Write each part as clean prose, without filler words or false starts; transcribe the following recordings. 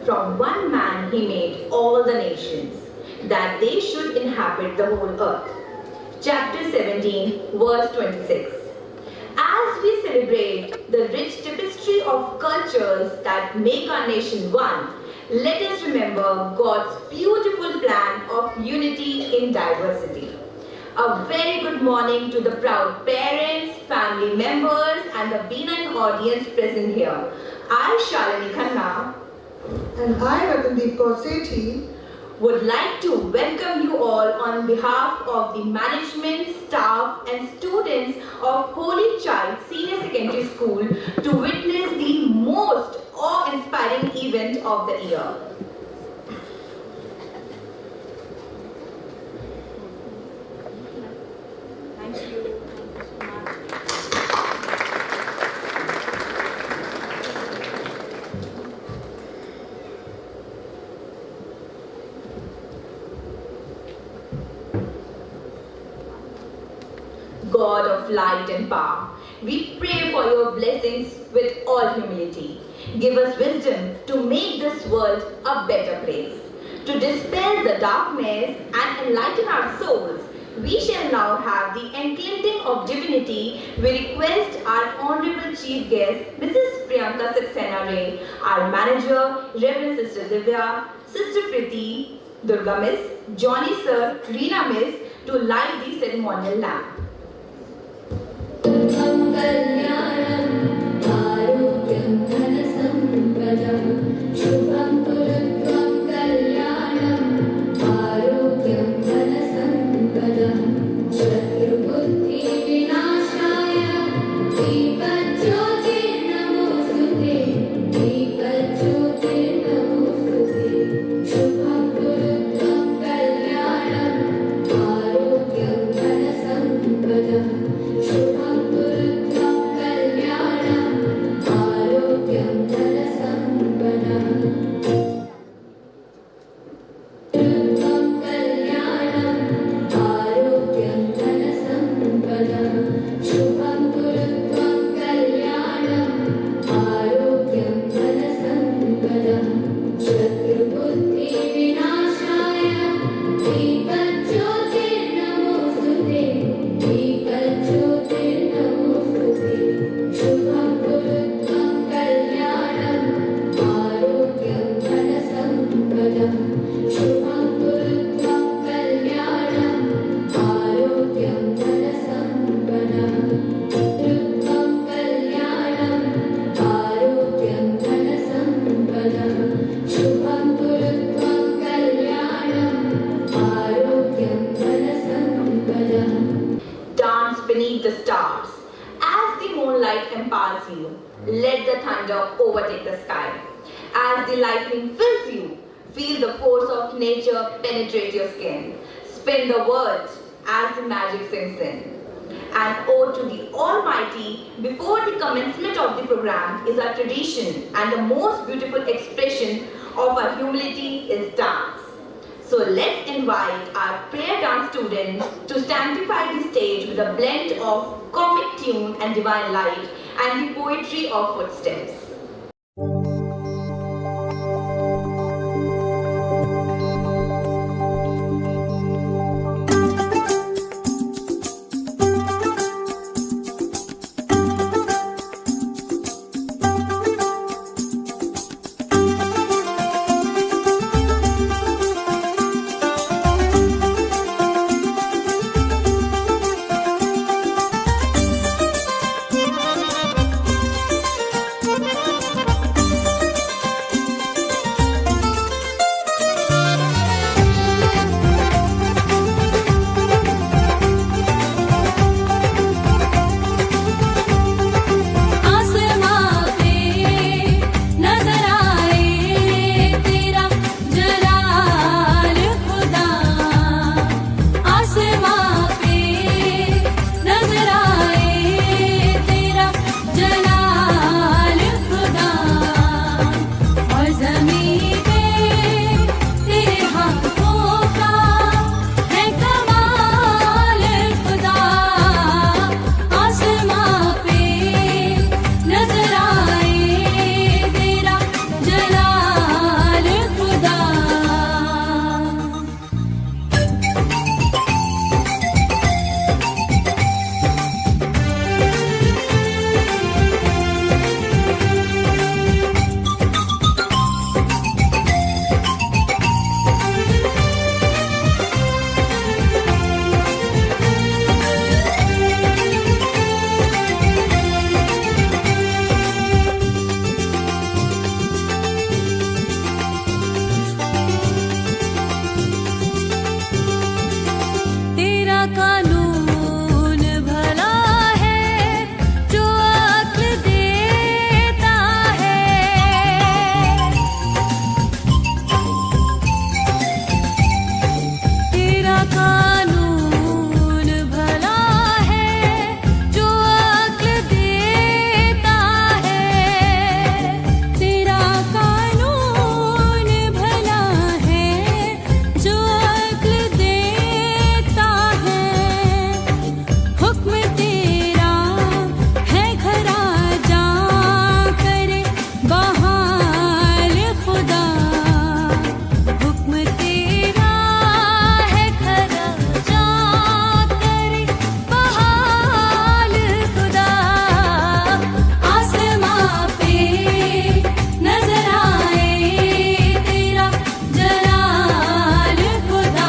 from one man he made all the nations, that they should inhabit the whole earth. Chapter 17, verse 26. As we celebrate the rich tapestry of cultures that make our nation one, let us remember God's beautiful plan of unity in diversity. A very good morning to the proud parents, family members and the benign audience present here. I, Shalini Khanna, and I, Ratandeep Kaur Sethi, would like to welcome you all on behalf of the management, staff and students of Holy Child Senior Secondary School to witness the most awe-inspiring event of the year. Thank you. God of light and power, we pray for your blessings with all humility. Give us wisdom to make this world a better place. To dispel the darkness and enlighten our souls, we shall now have the enchanting of divinity. We request our Honorable Chief Guest, Mrs. Priyanka Saxena Ray, our Manager, Reverend Sister Divya, Sister Priti, Durga Miss, Johnny Sir, Reena Miss, to light the ceremonial lamp. Beneath the stars. As the moonlight empowers you, let the thunder overtake the sky. As the lightning fills you, feel the force of nature penetrate your skin. Spin the words as the magic sinks in. An ode to the Almighty before the commencement of the program is our tradition, and the most beautiful expression of our humility is dance. So let's invite our prayer dance students to sanctify the stage with a blend of comic tune and divine light and the poetry of footsteps. बहाल खुदा हुक्म तेरा है खरा जा करे बहाल खुदा आसमां पे नजर आए तेरा जलाल खुदा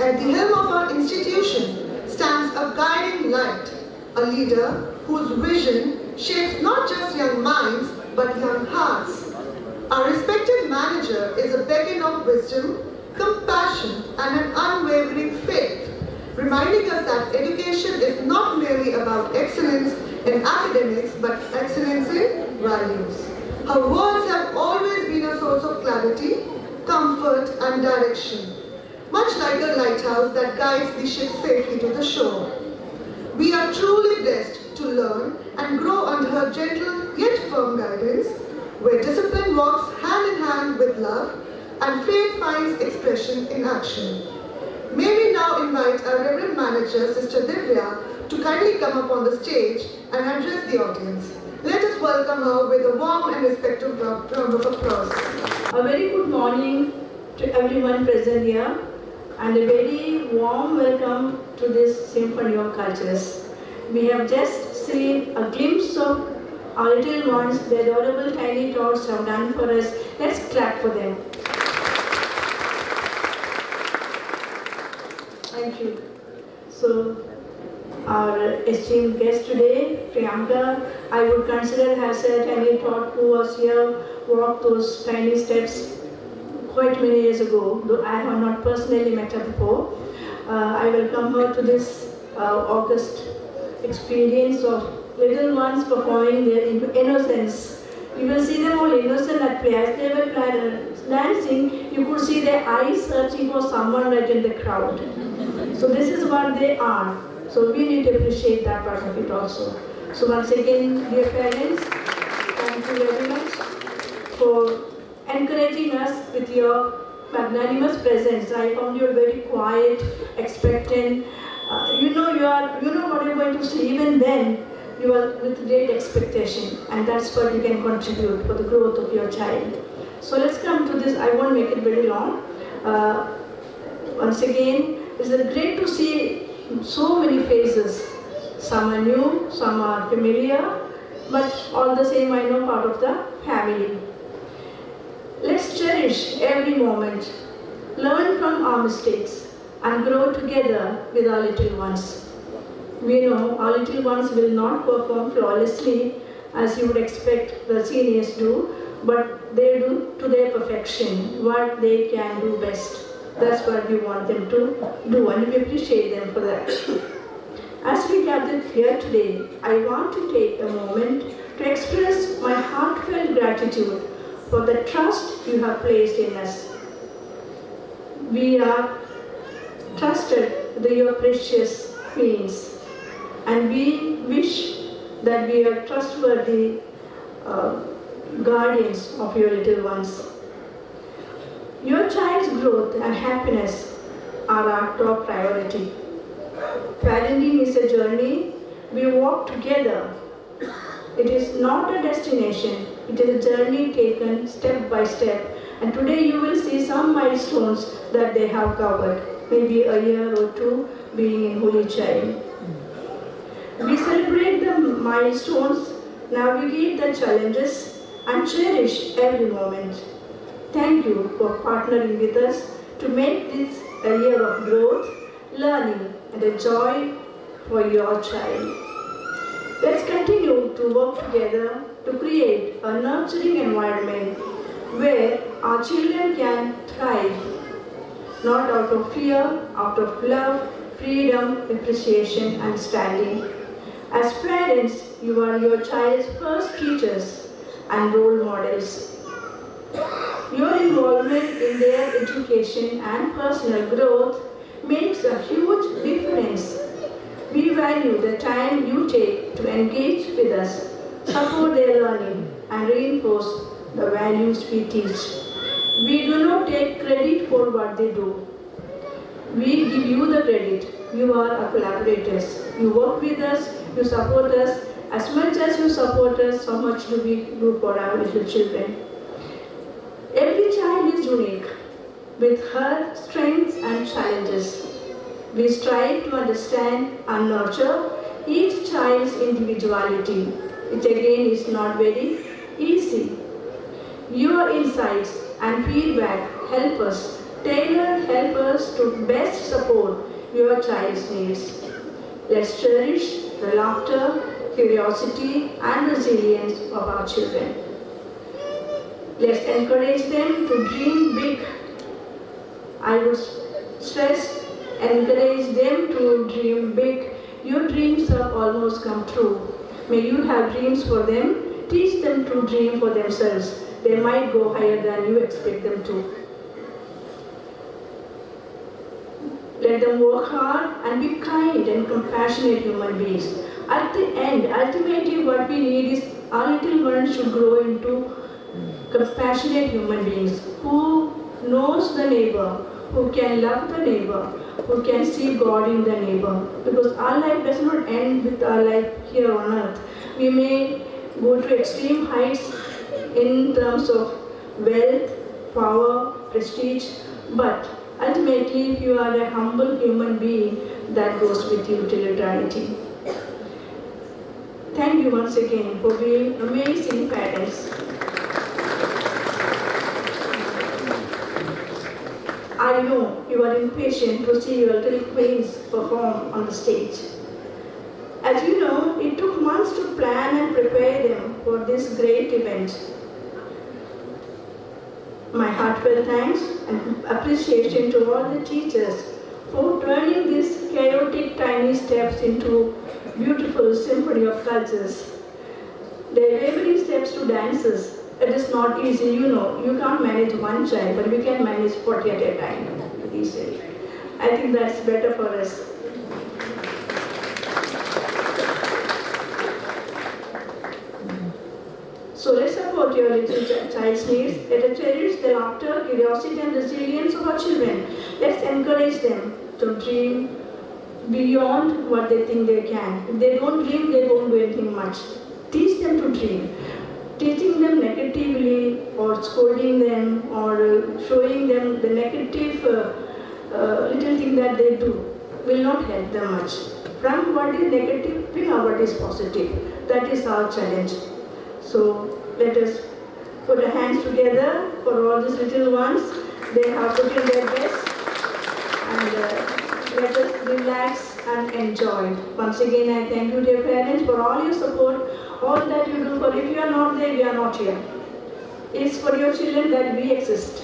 At the helm of our institution stands a guiding light, a leader whose vision shapes not just young minds but young hearts. Our respected manager is a beacon of wisdom, compassion and an unwavering faith, reminding us that education is not merely about excellence in academics but excellence in values. Her words have always been a source of clarity, comfort and direction, much like a lighthouse that guides the ship safely to the shore. We are truly blessed to learn and grow under her gentle yet firm guidance, where discipline walks hand in hand with love and faith finds expression in action. May we now invite our Reverend Manager, Sister Divya, to kindly come up on the stage and address the audience. Let us welcome her with a warm and respectful round of applause. A very good morning to everyone present here and a very warm welcome to this Symphony of Cultures. We have just seen a glimpse of our little ones, the adorable tiny tots have done for us. Let's clap for them. Thank you. So, our esteemed guest today, Priyanka, I would consider as a tiny tot who was here, walked those tiny steps quite many years ago, though I have not personally met her before. I welcome her to this August experience of little ones performing their innocence. You will see them all innocent at play. As they were dancing, you could see their eyes searching for someone right in the crowd. So this is what they are. So we need to appreciate that part of it also. So once again, dear parents, thank you very much for encouraging us with your magnanimous presence. I found you very quiet, expectant. You know what you're going to see. Even then, you are with great expectation, and that's what you can contribute for the growth of your child. So let's come to this. I won't make it very long. Once again, it's great to see so many faces. Some are new, some are familiar, but all the same, I know part of the family. Let's cherish every moment, learn from our mistakes, and grow together with our little ones. We know our little ones will not perform flawlessly as you would expect the seniors do, but they do to their perfection what they can do best. That's what we want them to do, and we appreciate them for that. As we gathered here today, I want to take a moment to express my heartfelt gratitude for the trust you have placed in us. We are trusted with your precious means, and we wish that we are trustworthy guardians of your little ones. Your child's growth and happiness are our top priority. Parenting is a journey we walk together. It is not a destination, it is a journey taken step by step. And today you will see some milestones that they have covered, maybe a year or two being in Holy Child. We celebrate the milestones, navigate the challenges, and cherish every moment. Thank you for partnering with us to make this a year of growth, learning, and a joy for your child. Let's continue to work together to create a nurturing environment where our children can thrive, not out of fear, out of love, freedom, appreciation, and standing. As parents, you are your child's first teachers and role models. Your involvement in their education and personal growth makes a huge difference. We value the time you take to engage with us, support their learning, and reinforce the values we teach. We do not take credit for what they do. We give you the credit. You are our collaborators. You work with us, You support us. As much as you support us, so much do we do for our little children. Every child is unique, with her strengths and challenges. We strive to understand and nurture each child's individuality. It again is not very easy. Your insights and feedback help us to best support your child's needs. Let's cherish the laughter, curiosity, and resilience of our children. Let's encourage them to dream big. I would stress, encourage them to dream big. Your dreams have almost come true. May you have dreams for them. Teach them to dream for themselves. They might go higher than you expect them to. Let them work hard and be kind and compassionate human beings. At the end, ultimately what we need is our little ones should grow into compassionate human beings who knows the neighbor, who can love the neighbor, who can see God in the neighbor. Because our life does not end with our life here on earth. We may go to extreme heights in terms of wealth, power, prestige, but ultimately if you are a humble human being, that goes with you till eternity. Thank you once again for being amazing parents. I know you are impatient to see your little queens perform on the stage. As you know, it took months to plan and prepare them for this great event. My heartfelt thanks and appreciation to all the teachers for turning these chaotic tiny steps into beautiful symphony of cultures. Their wavering steps to dances. It is not easy, you know. You can't manage one child, but we can manage 40 at a time easily. I think that's better for us. So let's support your little child's needs. Let us cherish the laughter, curiosity, and resilience of our children. Let's encourage them to dream beyond what they think they can. If they don't dream, they won't do anything much. Teach them to dream. Teaching them negatively or scolding them or showing them the negative little thing that they do will not help them much. From what is negative, bring out what is positive. That is our challenge. So let us put our hands together for all these little ones. They have put in their best and let us relax and enjoy. Once again, I thank you, dear parents, for all your support, all that you do. For if you are not there, we are not here. It's for your children that we exist.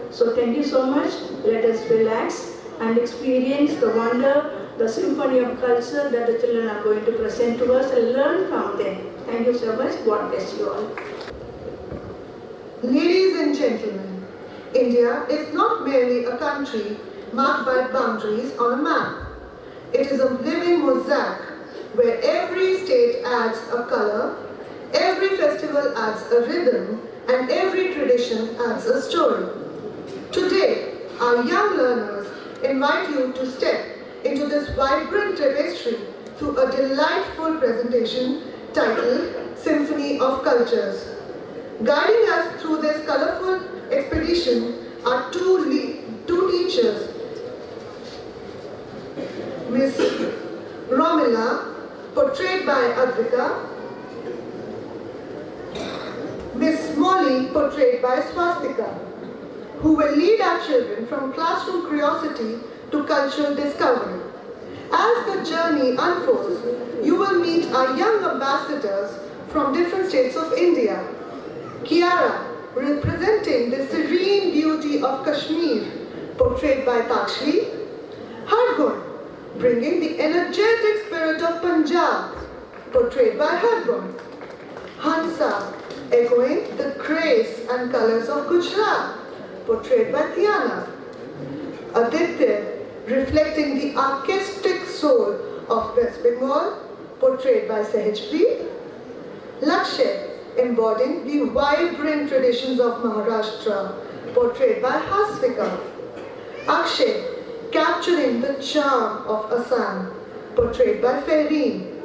So thank you so much. Let us relax and experience the wonder, the symphony of culture that the children are going to present to us and learn from them. Thank you so much. God bless you all. Ladies and gentlemen, India is not merely a country marked by boundaries on a map. It is a living mosaic where every state adds a color, every festival adds a rhythm, and every tradition adds a story. Today, our young learners invite you to step into this vibrant tapestry through a delightful presentation titled Symphony of Cultures. Guiding us through this colorful expedition are two teachers, Miss Romila, portrayed by Advika, Miss Molly, portrayed by Swastika, who will lead our children from classroom curiosity to cultural discovery. As the journey unfolds, you will meet our young ambassadors from different states of India. Kiara, representing the serene beauty of Kashmir, portrayed by Takshli. Hargun, bringing the energetic spirit of Punjab, portrayed by Hargun. Hansa, echoing the grace and colors of Gujarat, portrayed by Tiana. Aditya, reflecting the artistic soul of West Bengal, portrayed by Sehajpreet. Lakshay, embodying the vibrant traditions of Maharashtra, portrayed by Hasvika. Akshay, capturing the charm of Assam, portrayed by Faireen.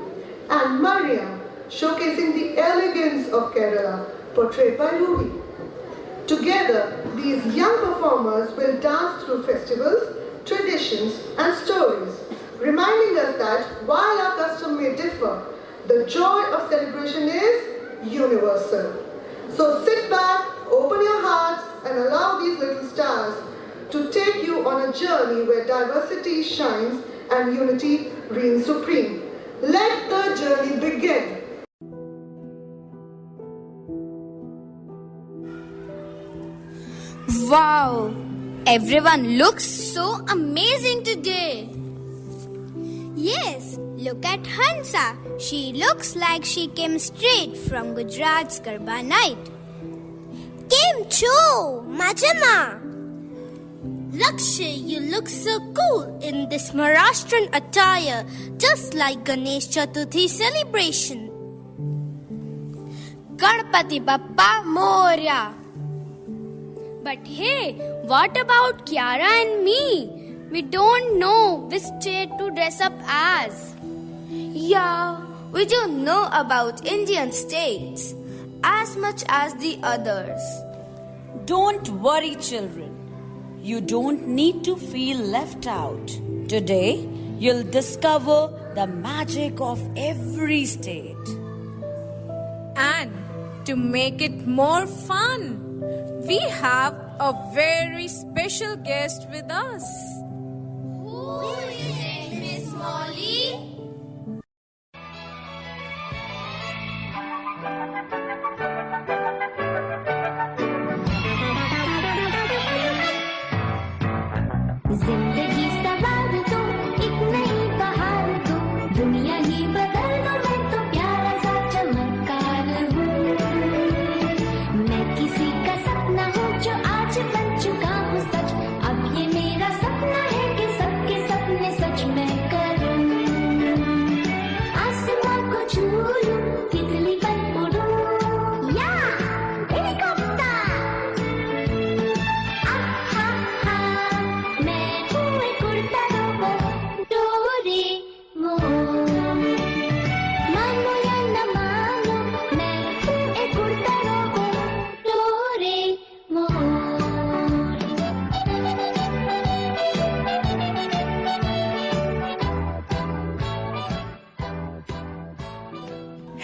and Maria, showcasing the elegance of Kerala, portrayed by Ruhi. Together, these young performers will dance through festivals, traditions, and stories, reminding us that while our custom may differ, the joy of celebration is universal. So sit back, open your hearts, and allow these little stars to take you on a journey where diversity shines and unity reigns supreme. Let the journey begin. Wow! Everyone looks so amazing today. Yes, look at Hansa. She looks like she came straight from Gujarat's Garba night. Kim Cho, Majama. Lakshay, you look so cool in this Maharashtrian attire, just like Ganesh Chaturthi celebration. Ganpati Bappa Moria. But hey, what about Kiara and me? We don't know which state to dress up as. Yeah, we don't know about Indian states as much as the others. Don't worry, children. You don't need to feel left out. Today, you'll discover the magic of every state. And to make it more fun, we have a very special guest with us. Who is it, Miss Molly? जिंदगी सवार दो एक नई बहार दो दुनिया ही बदल दो मैं तो प्यारा सा चमत्कार हूँ मैं किसी का सपना हूँ जो आज बन चुका हूँ सच अब ये मेरा सपना है कि सबके सपने सच मैं करूँ आसमां को छू लूं तितली बन उड़ूं या helicopter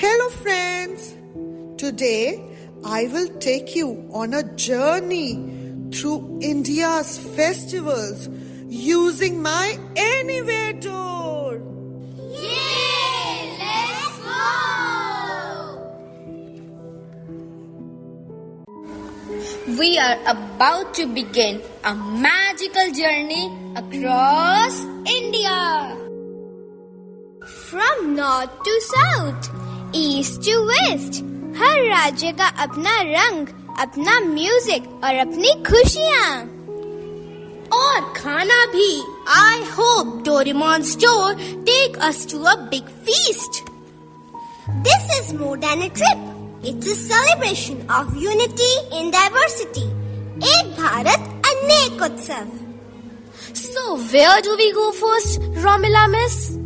Hello friends! Today I will take you on a journey through India's festivals using my Anywhere tour. Yay! Let's go! We are about to begin a magical journey across India. From north to south, east to west, हर राज्य का अपना रंग, अपना music और अपनी खुशियाँ और खाना भी. I hope Doraemon store take us to a big feast. This is more than a trip. It's a celebration of unity in diversity. एक भारत अनेक उत्सव. So where do we go first, Romila Miss?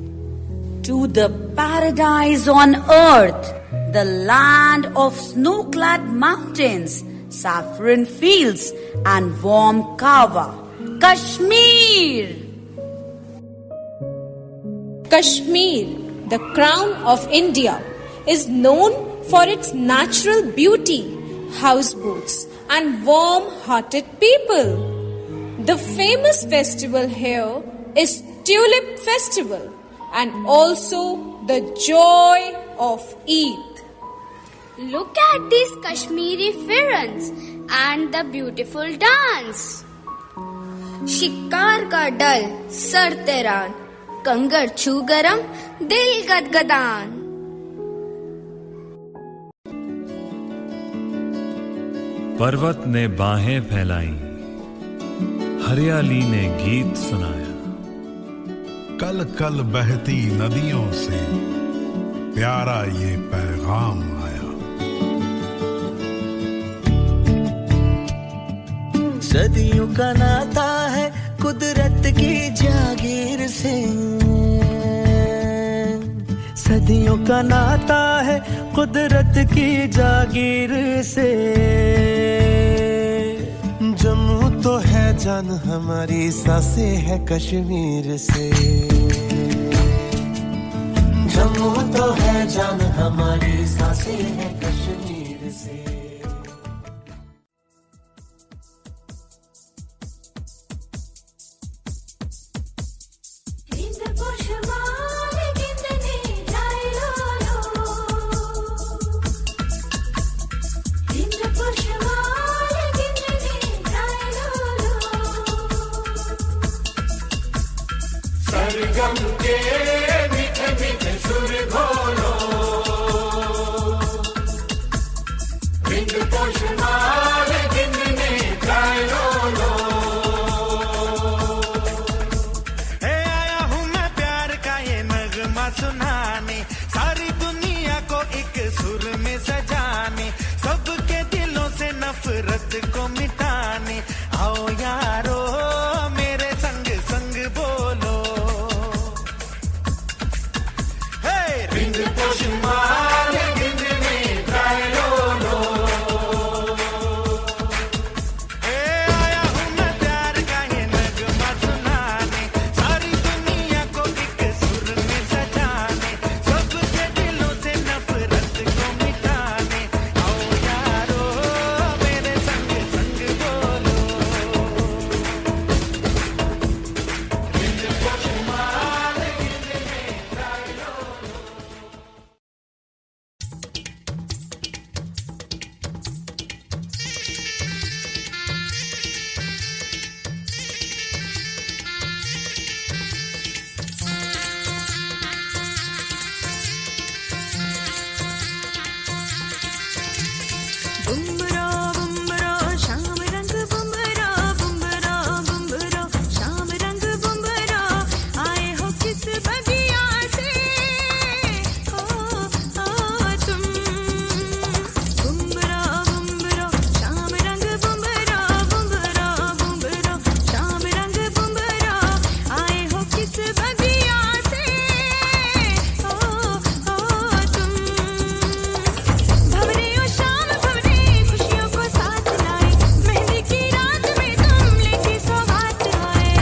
To the paradise on earth, the land of snow-clad mountains, saffron fields and warm kava, Kashmir. Kashmir, the crown of India, is known for its natural beauty, houseboats, and warm-hearted people. The famous festival here is Tulip Festival and also the joy of Eid. Look at these Kashmiri Firans and the beautiful dance. शिकार का डल sir तेरान Kanger छू गरम दिल गदगदान. पर्वत ने बाहें फैलाई, हरियाली ने गीत सुनाया. कल कल बहती नदियों से प्यारा ये पैगाम आया. सदियों का नाता है कुदरत की जागीर से, सदियों का नाता है कुदरत की जागीर से। जम्मू तो है जान हमारी, सांसें है कश्मीर से। जम्मू तो है जान हमारी, सांसें है कश्मीर से। सरगम के मीठे मीठे सुर घोलो, बिंद पोषमाल गिनने गायो लो। आया हूँ मैं प्यार का ये नगमा सुनाने, सारी दुनिया को एक सुर में सजाने, सबके दिलों से नफरत को मिटाने। आओ यारो मेरे संग संग बोलो, बिंद पोषमाल गिनने गायो लो। आया हूँ मैं प्यार का ये नगमा सुनाने, सारी दुनिया को एक सुर में सजाने, सबके दिलों से नफरत को मिटाने। आओ यारो मेरे संग संग बोलो, बिंद पोषमाल गिनने गायो लो। बुम्बरा बुम्बरा शाम रंग बुम्बरा, बुम्बरा बुम्बरा शाम रंग बुम्बरा, आए हो किस बगिया से हो तुम। बुम्बरा बुम्बरा शाम रंग बुम्बरा, बुम्बरा बुम्बरा शाम रंग बुम्बरा, आए हो किस बगिया से हो तुम। भवरे ओ शाम भवरे खुशियों को साथ लाए, मेहंदी की रात में तुम लेके सौगात आए।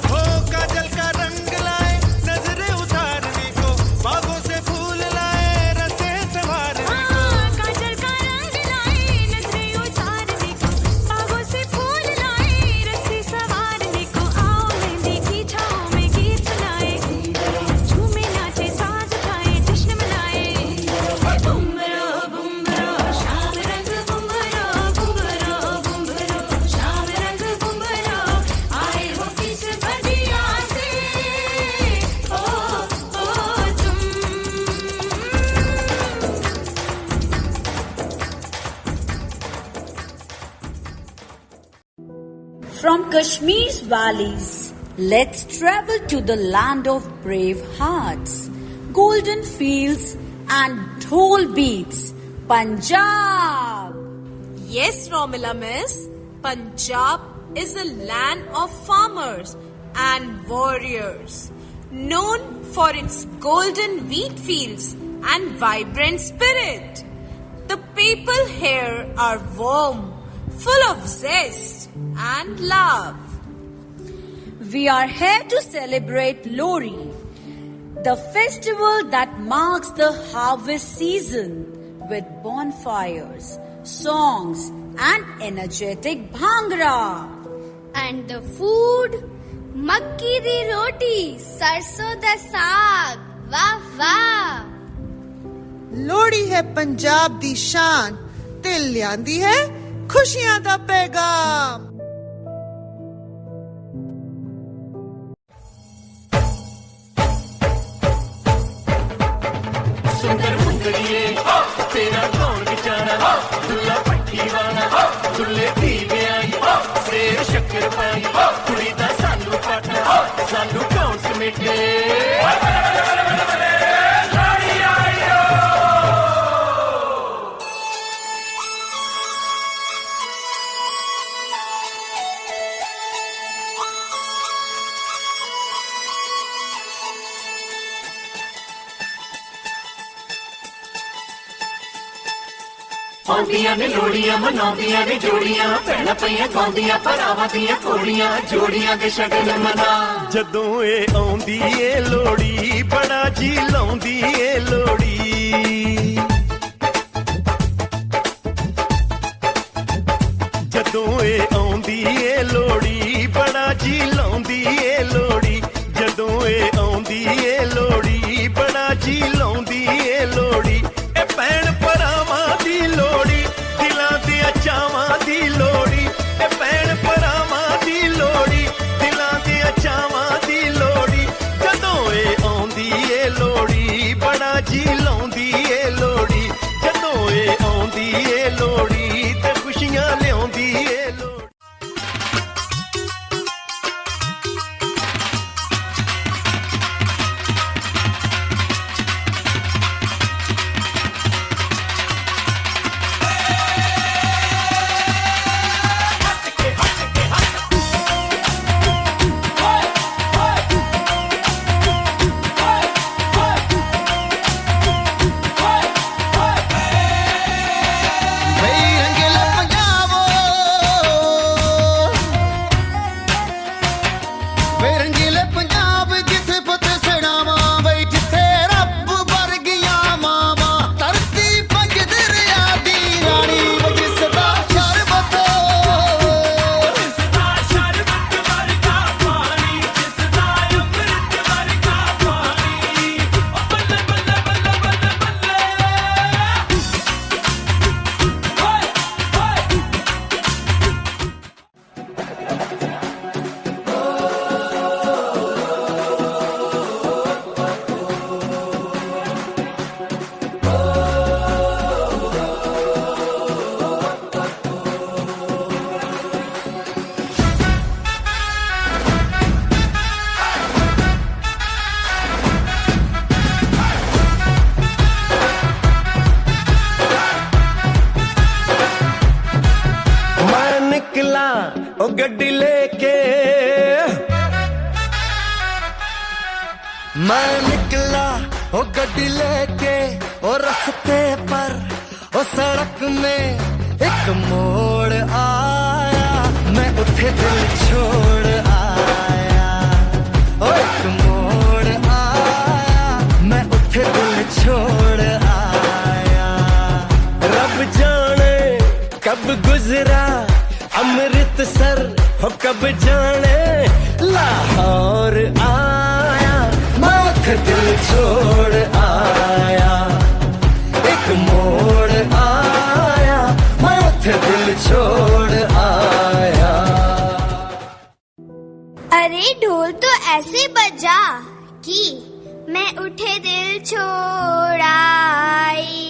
हो काजल का रंग लाए, नजरें उतारने को, बागों से फूल लाए, रस्ते संवारने को। काजल का रंग लाए, नजरें उतारने को, बागों से फूल लाए, रस्ते संवारने को। आओ मेहंदी की छाँव में गीत सुनाए, झूमे नाचे साज खाए जश्न मनाए। बुम्बरा बुम्बरा शाम रंग बुम्बरा, बुम्बरा बुम्बरा शाम रंग बुम्बरा, आए हो किस बगिया से हो तुम। From Kashmir's valleys, let's travel to the land of brave hearts, golden fields and dhol beats, Punjab. Yes, Romila miss, Punjab is a land of farmers and warriors, known for its golden wheat fields and vibrant spirit. The people here are warm, full of zest and love. We are here to celebrate Lori, the festival that marks the harvest season with bonfires, songs and energetic bhangra. And the food, makki di roti, sarso da saag, wah wah. Lohri ਹੈ ਪੰਜਾਬ ਦੀ ਸ਼ਾਨ, ਤੇ ਲਿਆਂਦੀ ਹੈ ਖੁਸ਼ੀਆਂ ਦਾ ਪੈਗਾਮ। सुंदर मुंदरिए तेरा कौन बेचारा, दुल्ला पट्टी वाला दुल्ले दी आई, शेर शक्कर पाई, कुड़ी दा सानू पाटा, सानू कौन समेटे। ਆਉਂਦੀਆਂ ਨੇ ਲੋੜੀਆਂ ਮਨਾਉਂਦੀਆਂ ਨੇ ਜੋੜੀਆਂ ਭੈਣਾਂ ਪਈਆਂ ਗਾਉਂਦੀਆਂ ਭਰਾਵਾਂ ਦੀਆਂ ਕੋੜੀਆਂ ਜੋੜੀਆਂ ਦੇ ਸ਼ਗਨ ਮਨਾ ਜਦੋਂ ਇਹ ਆਉਂਦੀ ਏ ਲੋੜੀ ਬੜਾ ਜੀ ਲਾਉਂਦੀ ਏ ਲੋੜੀ ਜਦੋਂ ਇਹ ਆਉਂਦੀ ਏ ਲੋੜੀ ਬੜਾ ਜੀ ਲਾਉਂਦੀ ਏ ਲੋੜੀ ਜਦੋਂ ਇਹ ਆਉਂਦੀ ਏ ਲੋੜੀ ਬੜਾ ਜੀ ਲਾਉਂਦੀ ਏ ਲੋੜੀ ਇਹ ਭੈਣ ਭਰਾਵਾਂ ਦੀ ਲੋੜੀ ਦਿਲਾਂ ਦੀਆਂ ਚਾਵਾਂ ਦੀ ਲੋੜੀ ਇਹ ਭੈਣ ਭਰਾਵਾਂ ਦੀ ਲੋੜੀ ਦਿਲਾਂ ਦੀਆਂ ਚਾਵਾਂ ਦੀ ਲੋੜੀ ਜਦੋਂ ਇਹ ਆਉਂਦੀ ਏ ਲੋੜੀ ਬੜਾ ਜੀ ਲਾਉਂਦੀ ਏ ਲੋੜੀ ਜਦੋਂ ਇਹ ਆਉਂਦੀ ਏ ਲੋੜੀ ਤੇ ਖੁਸ਼ੀਆਂ ਲਿਆਉਂਦੀ ਏ ਲੋੜੀ ओ गड्डी लेके मैं निकला ओ गड्डी लेके ओ रास्ते पर ओ सड़क में एक मोड़ आया मैं उठे दिल छोड़ आया ओ एक मोड़ आया मैं उठे दिल छोड़ आया रब जाने कब गुजरा अमृतसर हो कब जाने लाहौर आया मैं उठ दिल छोड़ आया एक मोड़ आया मैं उठ दिल छोड़ आया अरे ढोल तो ऐसे बजा कि मैं उठे दिल छोड़ आई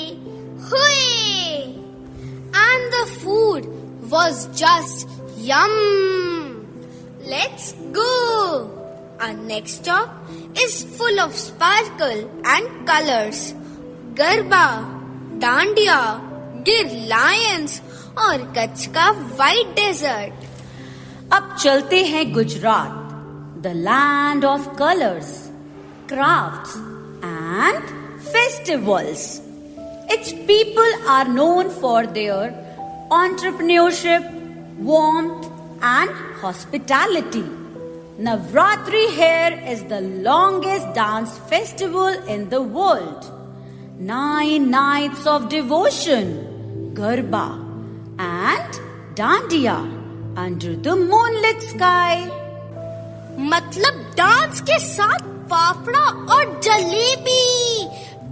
हुए and the food was just yum. Let's go. Our next stop is full of sparkle and colors. Garba, Dandiya, Gir Lions और कच्छ का white desert. अब चलते हैं Gujarat, the land of colors, crafts and festivals. Its people are known for their entrepreneurship, warmth and hospitality. Navratri here is the longest dance festival in the world. 9 nights of devotion, Garba and Dandiya under the moonlit sky. मतलब dance के साथ फाफड़ा और jalebi,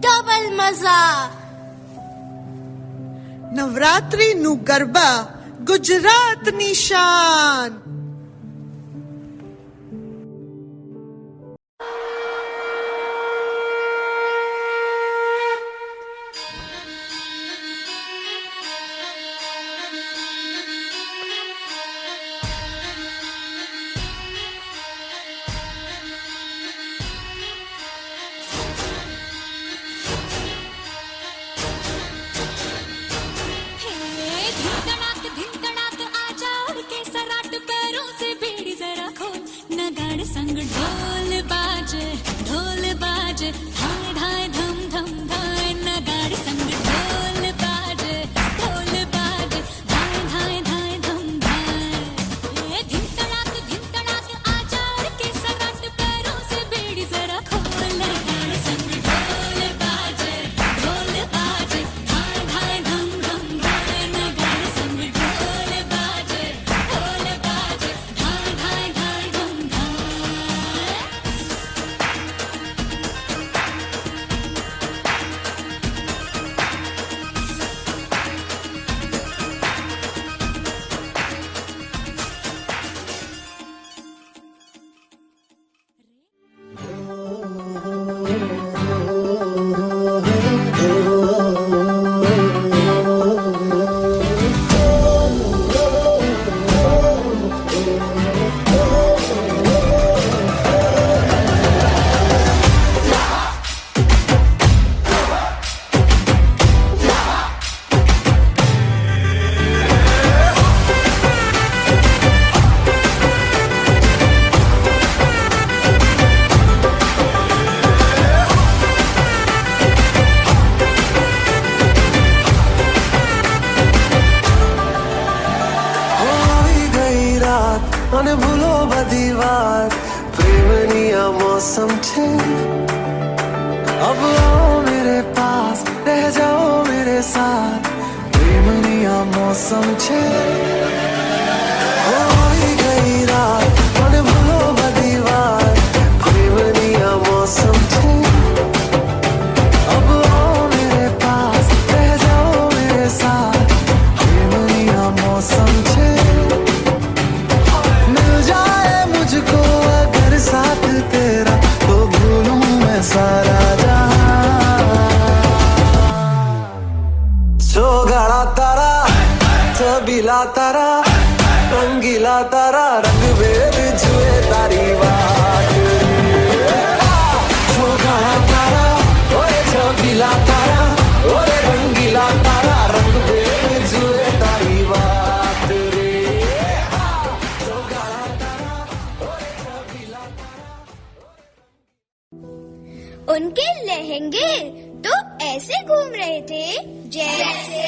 double मजा। नवरात्रि नु गरबा गुजरात निशान। संग ढोल बाजे हाय ढाय धम धम धाय नगाड़े संग ढोल बाजे ढोल मौसम छे अब आओ मेरे पास रह जाओ मेरे साथ प्रेमनिया मौसम छे होई गई रात मन भूलो बदी बात प्रेमनिया मौसम छे अब आओ मेरे पास रह जाओ मेरे साथ प्रेमनिया मौसम छे मिल जाए मुझको अगर साथ तेरा तो भूलूं मैं सारा सोगड़ा तारा छबीला तारा रंगीला तारा रंग बेर जुए तारी बात सोगड़ा तारा ओए छबीला तारा ओए रंगीला तारा रंग बेर जुए तारी बात रे सोगड़ा तारा ओए छबीला उनके लहंगे तो ऐसे घूम रहे थे जैसे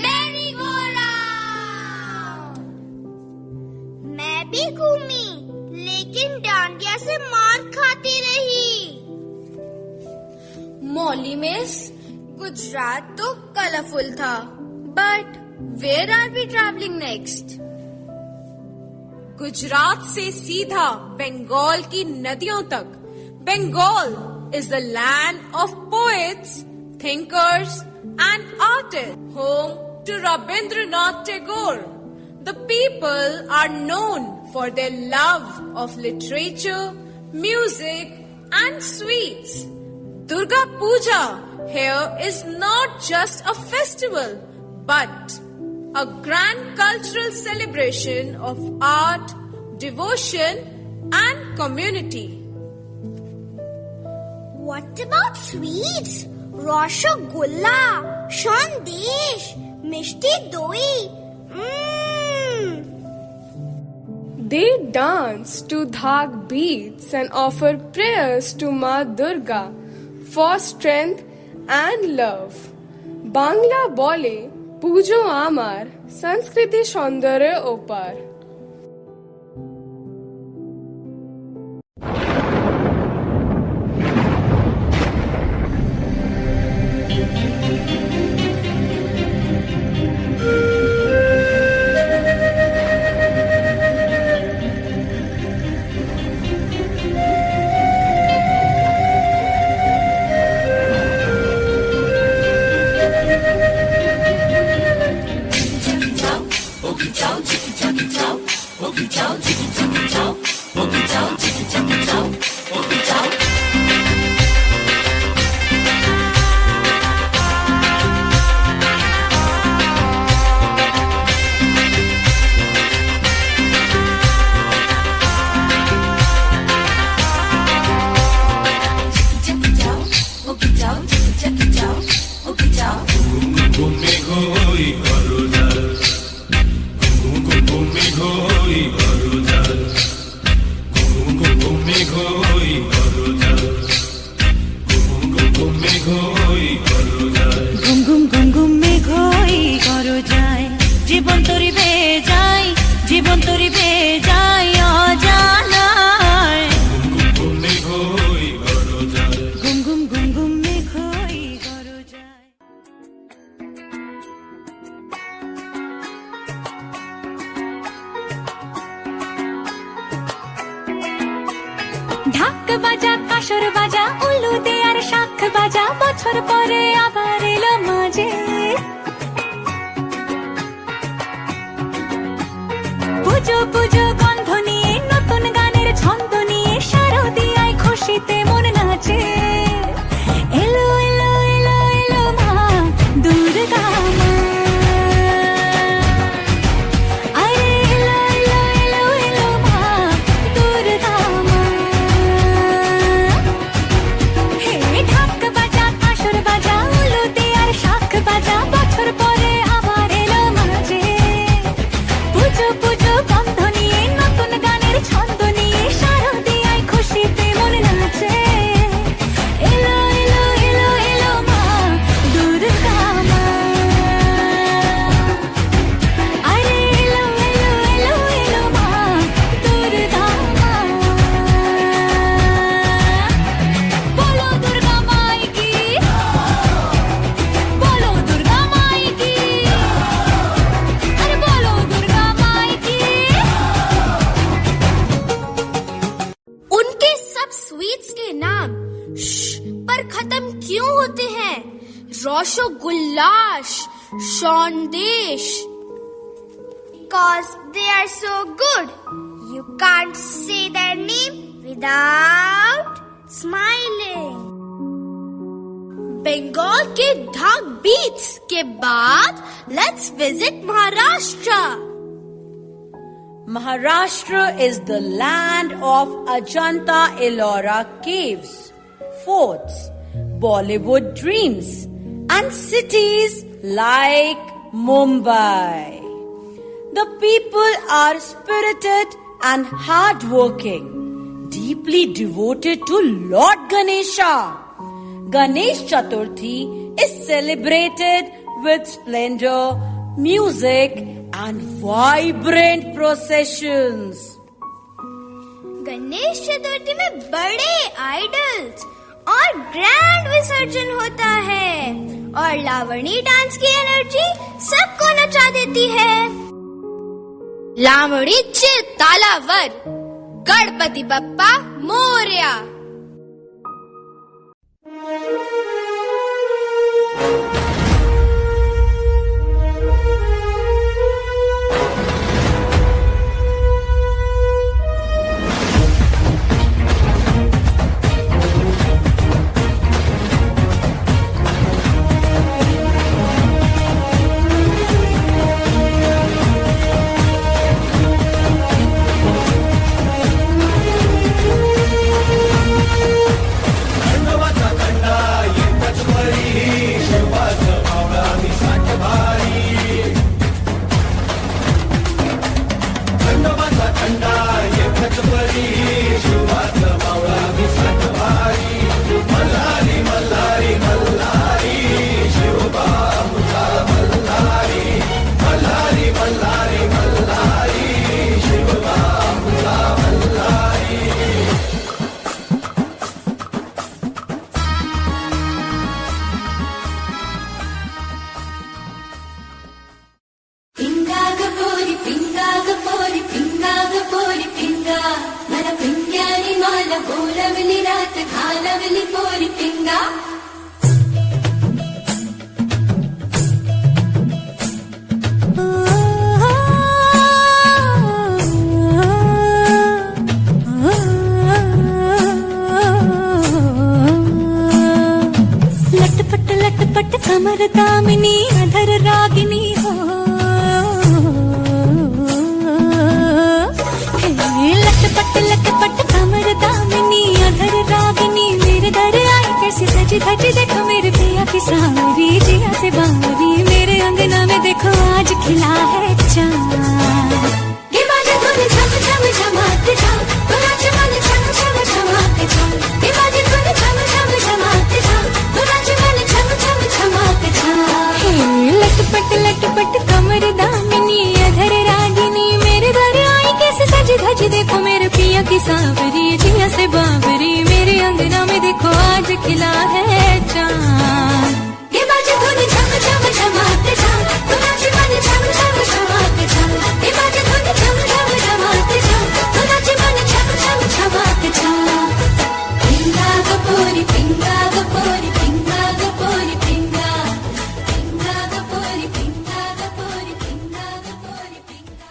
मैरी गो राउंड। मैं भी घूमी लेकिन डांडिया से मार खाती रही। मौली मिस, गुजरात तो कलरफुल था, but where are we travelling next? Gujarat से सीधा बंगाल की नदियों तक। Bengal is the land of poets, thinkers and artists, home to Rabindranath Tagore. The people are known for their love of literature, music and sweets. Durga Puja here is not just a festival but a grand cultural celebration of art, devotion and community. What about sweets? Rasgulla, Sandesh, Mishti Doi. They dance to dhak beats and offer prayers to Ma Durga for strength and love. Bangla bole pujo amar Sanskriti shondore opar. ঢাক বাজা কাসর বাজা উলু দে আর শাখ বাজা বছর পরে আবার এলো মাঝে পুজো পুজো গন্ধ নিয়ে নতুন গানের ছন্দ নিয়ে শারদিয়ায় খুশিতে মন নাচে এলো এলো এলো এলো মা দুর্গা মা আরে এলো এলো এলো এলো মা দুর্গা মা হে ঢাক বাজা কাসর বাজা উলু দে আর শাখ বাজা বছর পরে আবার এলো মাঝে পুজো পুজো গন্ধ নিয়ে पर खत्म क्यों होते हैं? रोशो गुल्लाश, शौंदेश। Cause they are so good. You can't say their name without smiling. Bengal के धाक बीट्स के बाद let's visit Maharashtra. Maharashtra is the land of Ajanta Ellora caves, forts, Bollywood dreams, and cities like Mumbai. The people are spirited and hardworking, deeply devoted to Lord Ganesha. Ganesh Chaturthi is celebrated with splendor, music, and vibrant processions. Ganesh Chaturthi में बड़े idols और grand विसर्जन होता है और लावणी dance की energy सबको नचा देती है. लावणीचे तालावर, गणपति बप्पा मोरया. कमर दामिनी अधर रागिनी हो, लटपट कमर दामिनी अधर रागिनी मेरे दर आई कैसी सजी धजी. देखो मेरे पिया की सावरी जिया से बावरी, मेरे अंगना में देखो आज खिला है चाँद. ये बाजे धुन झम झम झमाते जाओ, नाच मन झम झम झमाते जाओ. ये बाजे धुन झम झम झमाते जाओ, नाच मन झम झम झमाते जाओ. लटपट कमर दामिनी अधर रागिनी मेरे दर आई कैसे सजी धजी. देखो मेरे पिया की सावरी जिया से बावरी, मेरे अंगना में देखो आज खिला है चाँद. ये बाजे धुन झम झम झमाते जाओ, नाच मन झम झम झमाते जाओ. ये बाजे धुन झम झम झमाते जाओ, नाच मन झम झम झमाते जाओ. पिंगा गपोरी पिंगा गपोरी पिंगा गपोरी पिंगा, पिंगा गपोरी पिंगा गपोरी पिंगा गपोरी पिंगा.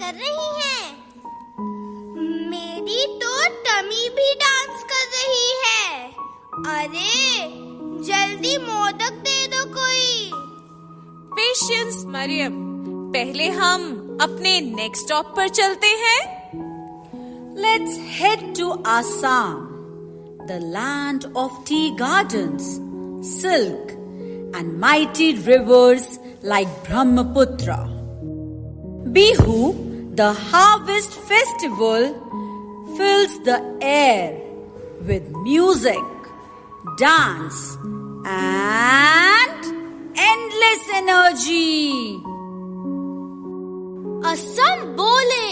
कर रही हैं? मेरी तो टमी भी डांस कर रही है। अरे जल्दी मोदक दे दो कोई। पेशेंस मरियम, पहले हम अपने नेक्स्ट स्टॉप पर चलते हैं। Let's head to Assam, the land of tea gardens, silk, and mighty rivers like Brahmaputra. Bihu, the harvest festival, fills the air with music, dance, and endless energy. Assam बोले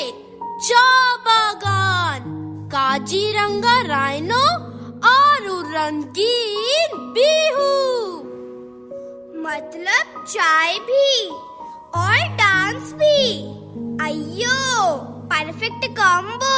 चा बागान, Kaziranga rhino और रंगीन बिहू। मतलब चाय भी और डांस भी। अयो परफेक्ट कॉम्बो।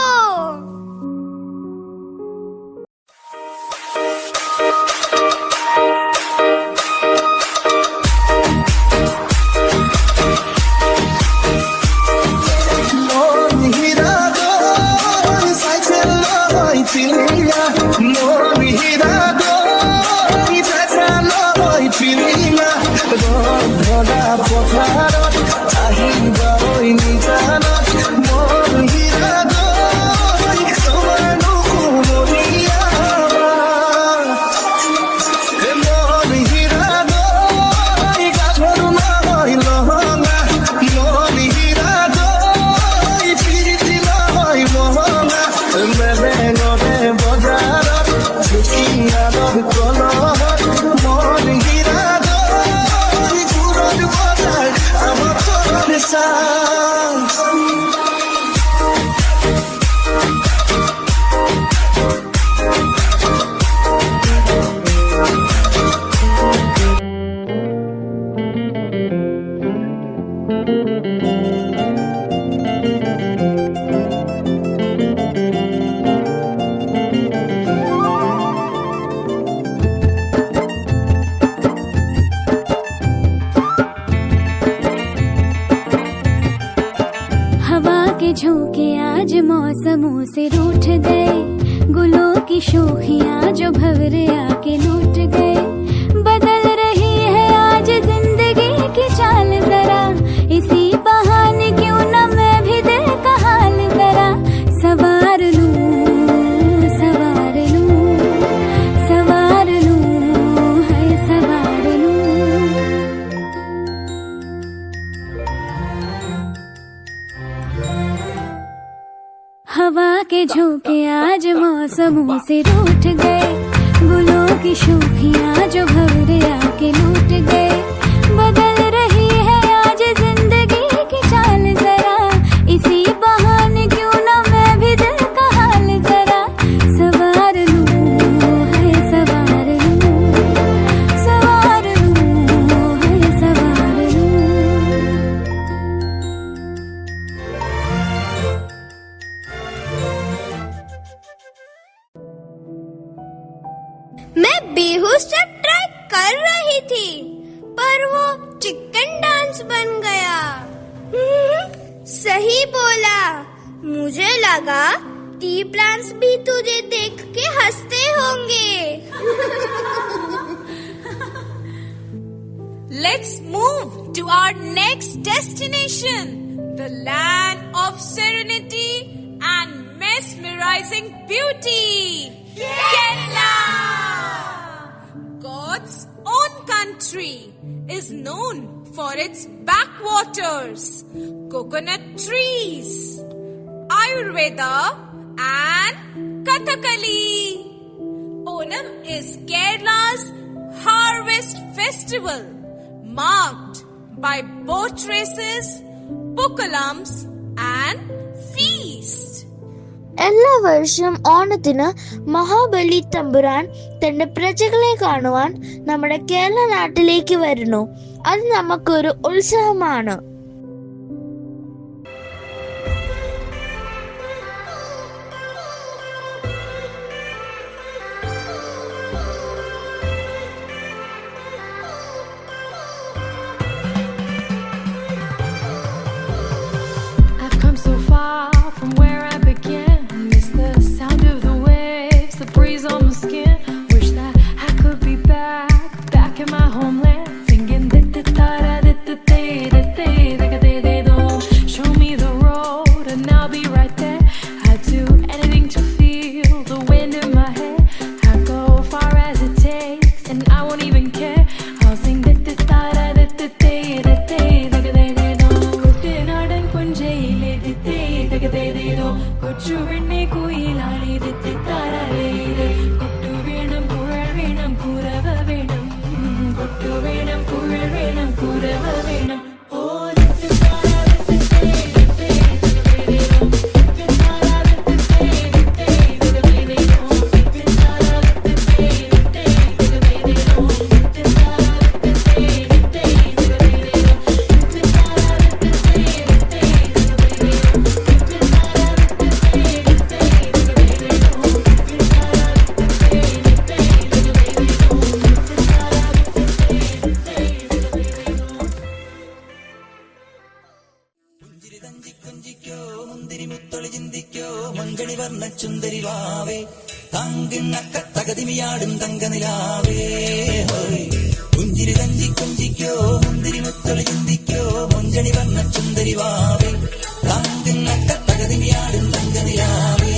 झोंके आज मौसमों से रूठ गए, गुलों की शोखियां जो भंवरे आके लूट गए। बदल रही है आज जिंदगी की चाल जरा, इसी बहाने क्यों न मैं भी दिल का हाल जरा सवार लूं, सवार लूं, सवार लूं, है सवार लूं। हवा के झोंके आज मौसमों से रूठ गए, गुलों की शोखियां जो भंवरे आके लूट गए। बदल रही है आज जिंदगी की चाल जरा, इसी बहाने क्यों न मैं भी दिल का हाल जरा सवार लूं, है सवार लूं, सवार लूं, है सवार लूं। मैं बिहू स्टेप ट्राई कर रही थी, पर वो चिकन डांस बन गया। सही बोला, मुझे लगा टी प्लांट्स भी तुझे देख के हंसते होंगे। Let's move to our next destination, the land of serenity and mesmerizing beauty, Kerala. God's own country is known for its backwaters, coconut trees, Ayurveda and Kathakali. Onam is Kerala's harvest festival, marked by boat races, pukkalams and feast. എല്ലാ വർഷവും ഓണത്തിന് മഹാബലി തമ്പുരാൻ തന്റെ പ്രജകളെ കാണുവാൻ നമ്മുടെ കേരള നാട്ടിലേക്ക് വരുന്നു. അത് നമുക്കൊരു ഉത്സവമാണ്. I've come so കൊച്ചു പെണ്ണെ കുയിലാളിരുത്തി താരവേത് കൊട്ടു വേണം കുഴൽ വേണം കുരവ വേണം കൊട്ടു വേണം കുഴൽ വേണം കുരവ വേണം ചുന്ദരി വാവേ തങ്കിണ്ണക്ക തകതിമിയാടും തങ്കനിലാവേ പുഞ്ചിരി തഞ്ചി കുഞ്ചിക്കോ മുന്തിരി മുത്തൊളി ചിന്തിക്കോ മുഞ്ചണി വർണ്ണ ചുന്ദരി വാവേ തങ്കിണ്ണക്ക തകതിമിയാടും തങ്കനിലാവേ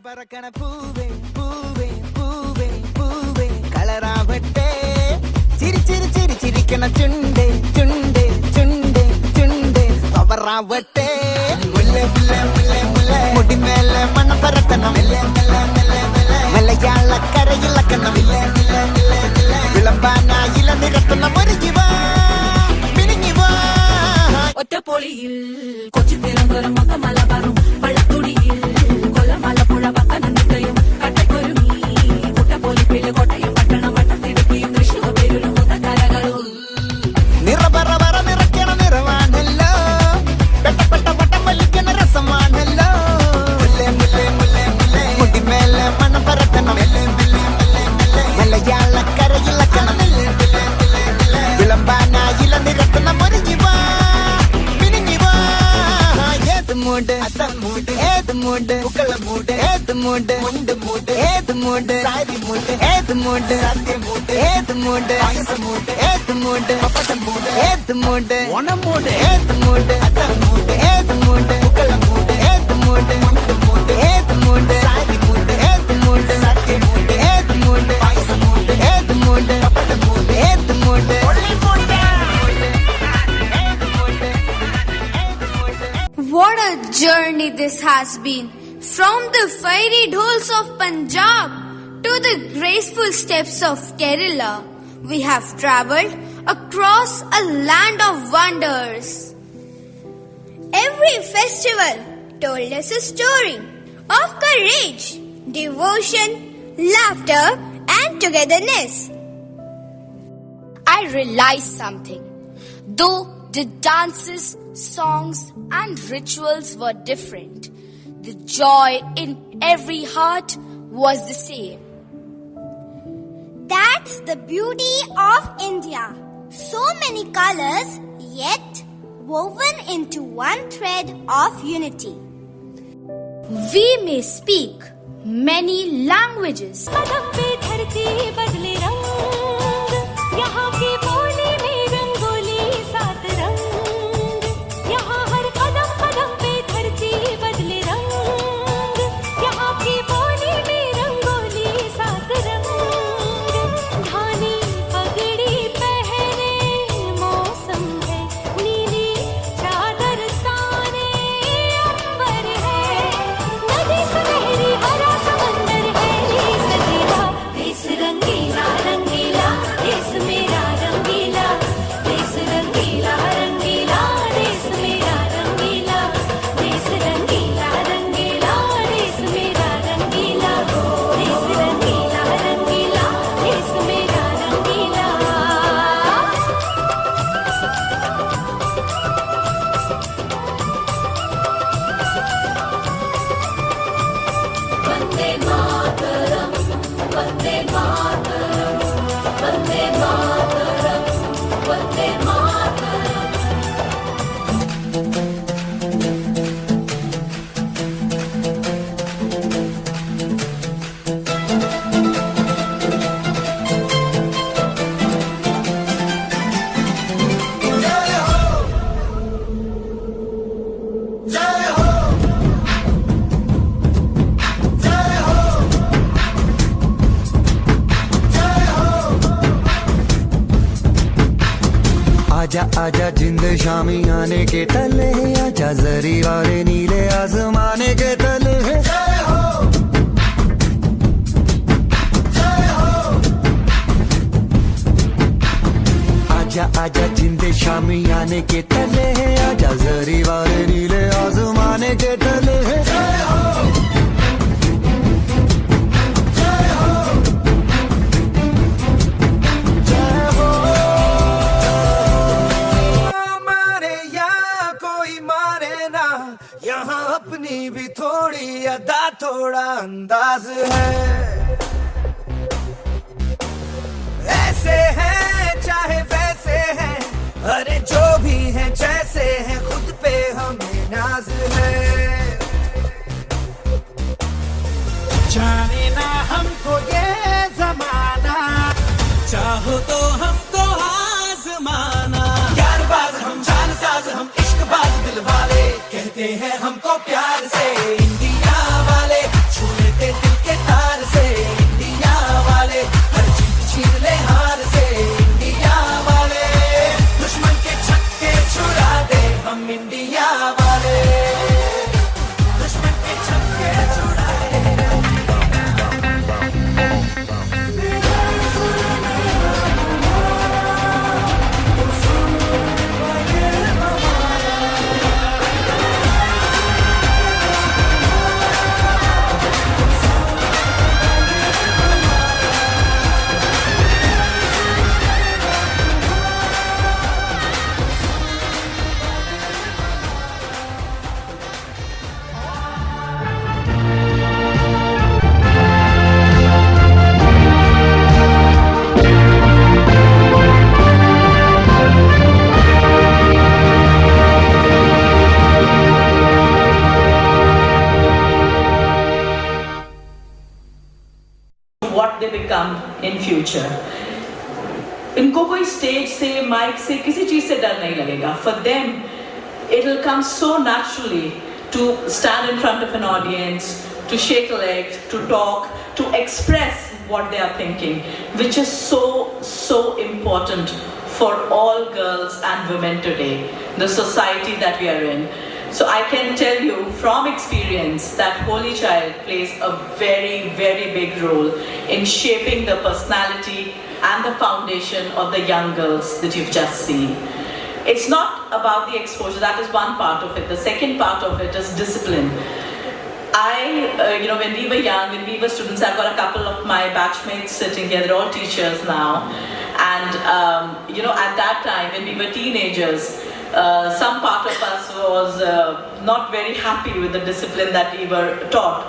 പറക്കണ പൂവേ പൂവേ പൂവേ പൂവേ കളറാവട്ടെ ചിരി ചിരി ചിരി ചിരിക്കണ ചുണ്ടേ ചുണ്ടേ ചുണ്ടേ ചുണ്ടേ പവറാവട്ടെ മുല്ല മുല്ല മുല്ല മുല്ല മുടിമേലെ മണ്ണ പരത്തണം മലയാളക്കരയിളക്കണം വിളമ്പാനായില നിരത്തണം ഒരുങ്ങിവാ പിരിഞ്ഞിവാ ഒറ്റപ്പൊളിയിൽ കൊച്ചി തിരുവനന്തപുരം മൊത്തം മലബാറും പള്ളത്തുടിയിൽ കൊല്ലമലപ്പുഴ പത്തനംതിട്ടയും കട്ടക്കൊരുങ്ങി കുട്ടപ്പൊലിപ്പില് കോട്ടയും പട്ടണം വട്ടത്തിടുക്കിയും തൃശ്ശൂർ പേരും മുതക്കരകളും നിറപറ പറ നിറയ്ക്കണ നിറവാണല്ലോ പെട്ടപ്പെട്ട പട്ടം വലിക്കണ രസമാണല്ലോ മുല്ലേ മുല്ലേ മുല്ലേ മുല്ലേ മുടിമേലെ മണം പരത്തണം മലയാളക്കരയിളക്കണം വിളമ്പാനായില നിരത്തണം ഒരുങ്ങിവാ പിരിഞ്ഞിവാ ഏത് മൂട് മൂട് ഏത് മൂട് പൂക്കള മൂട് ഏത് മൂട് മുണ്ട് മൂട് ഏത് മൂട് സാരി മൂട് ഏത് മൂട് സദ്യ മൂട് ഏത് മൂട് പായസ മൂട് ഏത് മൂട് പപ്പടം മൂട് ഏത് മൂട് ഓണം മൂട് ഏത് മൂട് അത്തം മൂട് ഏത് മൂട് പൂക്കള മൂട് ഏത് മൂട് മുണ്ട് മൂട് ഏത് മൂട് സാരി മൂട് ഏത് മൂട് സദ്യ മൂട് ഏത് മൂട് പായസ മൂട് ഏത് മൂട് പപ്പടം മൂട് ഏത് മൂട് What a journey this has been! From the fairy dhols of Punjab to the graceful steps of Kerala, we have travelled across a land of wonders. Every festival told us a story of courage, devotion, laughter, and togetherness. I realized something. Though the dances, songs, and rituals were different, the joy in every heart was the same. That's the beauty of India. So many colors, yet woven into one thread of unity. We may speak many languages, यहाँ की बोली में रंगोली सात रंग यहाँ हर कदम कदम पे धरती बदले रंग यहाँ की बोली में रंगोली सात रंग धानी पगड़ी पहने मौसम है नीली चादर ताने अंबर है नदी सुनहरी हरा समंदर है ये सजीवा देश रंगीला आजा आजा जिंद शामी आने के तले, आजा जरी वाले नीले आसमाने के तले। जय हो जय हो। आजा आजा जिंद शामी आने के तले, आजा जरी वाले नीले आसमाने के तले। जय हो यहाँ अपनी भी थोड़ी अदा थोड़ा अंदाज है। ऐसे हैं चाहे वैसे हैं, अरे जो भी हैं जैसे हैं, खुद पे हमें नाज है। जाने ना हमको ये जमाना, चाहो तो हमको आजमाना। यार बाज हम जान साज हम इश्क बाज दिल वाले, कहते हैं हमको प्यार से इंडिया वाले, छू लेते दिल के तार से इंडिया वाले, हर जीत छीन ले हार से इंडिया वाले, दुश्मन के छक्के छुड़ा दे हम इंडिया वाले, दुश्मन के छक्के छुड़ा दे। What they become in future. इनको कोई स्टेज से माइक से किसी चीज से डर नहीं लगेगा. For them it will come so naturally to stand in front of an audience, to shake a leg, to talk, to express what they are thinking, which is so important for all girls and women today, the society that we are in. So I can tell you from experience that Holy Child plays a very big role in shaping the personality and the foundation of the young girls that you've just seen. It's not about the exposure, that is one part of it. The second part of it is discipline. When we were young, when we were students, I've got a couple of my batchmates sitting here, they're all teachers now. And at that time, when we were teenagers, some part of us was not very happy with the discipline that we were taught.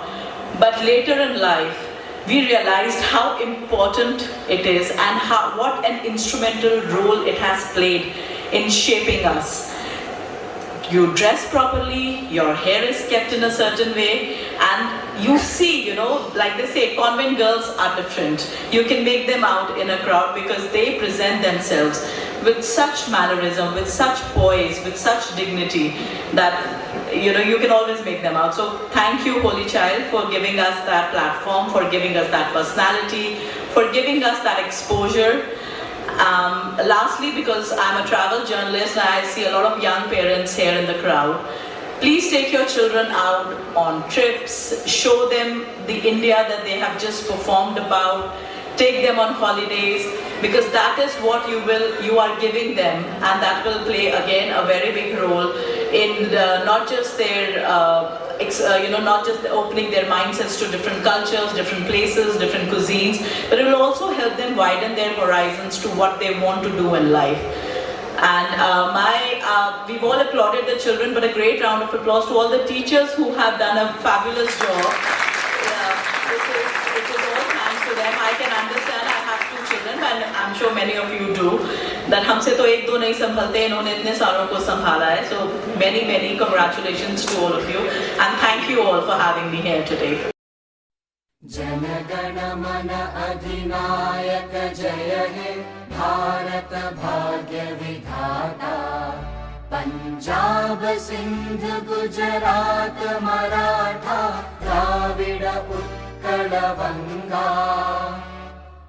But later in life, we realized how important it is and what an instrumental role it has played in shaping us. You dress properly, your hair is kept in a certain way, and you see, like they say, convent girls are different. You can make them out in a crowd because they present themselves with such mannerism, with such poise, with such dignity that you can always make them out. So thank you, Holy Child, for giving us that platform, for giving us that personality, for giving us that exposure. Lastly, because I'm a travel journalist and I see a lot of young parents here in the crowd, please take your children out on trips, show them the India that they have just performed about, take them on holidays, because that is what you are giving them, and that will play again a very big role in not just their not just opening their mindsets to different cultures, different places, different cuisines, but it will also help them widen their horizons to what they want to do in life. And we've all applauded the children, but a great round of applause to all the teachers who have done a fabulous job. It is all thanks to them. I can understand, I have 2 children, and I'm sure many of you do, that हमसे तो 1-2 नहीं संभलते, इन्होंने इतने सारों को संभाला है. So many congratulations to all of you, and thank you all for having me here today. जनगण मन अधिनायक जय हे भारत भाग्य विधाता, पंजाब सिंध गुजरात मराठा द्राविड उत्कल बंगा,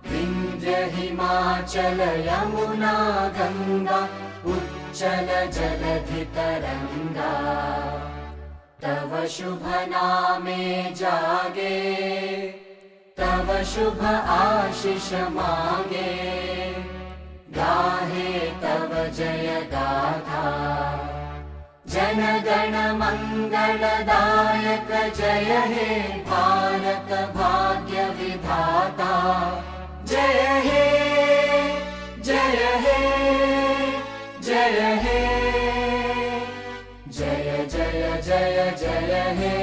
विंध्य हिमाचल यमुना गंगा चञ्चल जलधि तरङ्गा तव शुभ नामे जागे तव शुभ आशीष मागे गाहे तव जय गाथा जन गण मंगलदायक जय हे भारत भाग्य विधाता जय हे जय हे जय हे जय जय जय जय हे